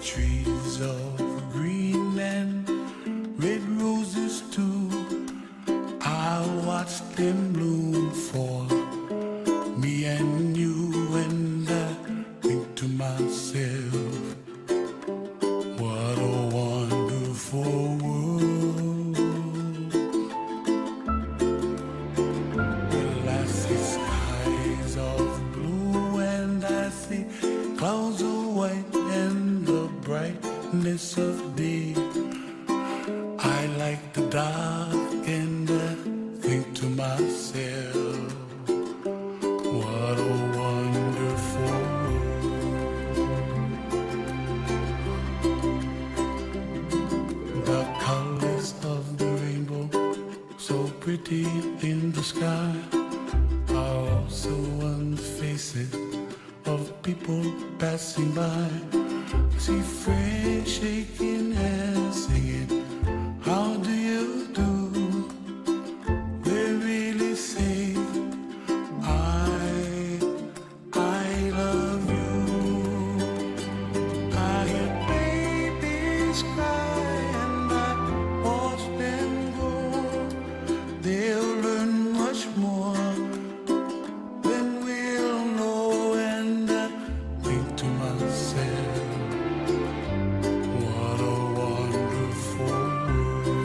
Trees of green and red roses too. I watch them bloom for me and you, and I think to myself, what a wonderful world. Well, I see skies of blue and I see clouds of white and the brightness of day. I like the dark and I think to myself, what a wonderful world. The colors of the rainbow, so pretty in the sky, are also on the faces of people passing by. I see friends shaking hands, singing, how do you do? They really say, I love you. I hear babies cry and I watch them go. They'll learn much more than we'll know, and I think to myself, what a wonderful world.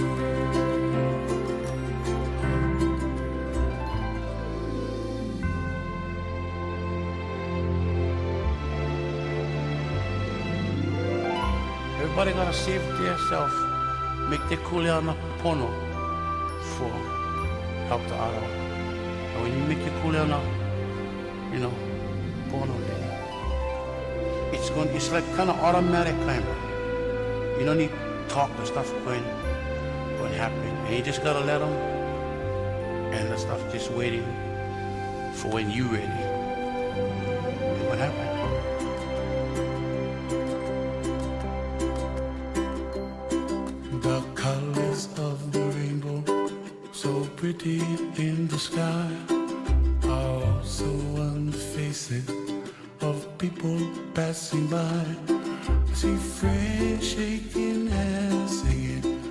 Everybody gotta save themselves. Make the kuleana pono for Dr. Otto. And when you make your kuleana, pono then it's like kind of automatic kind of. You don't need to talk, the stuff going to happen. And you just gotta let them, and the stuff just waiting for when you ready. And what happened? The colors of the rainbow, so pretty in the sky, are also on the faces of people passing by. I see friends shaking hands, singing,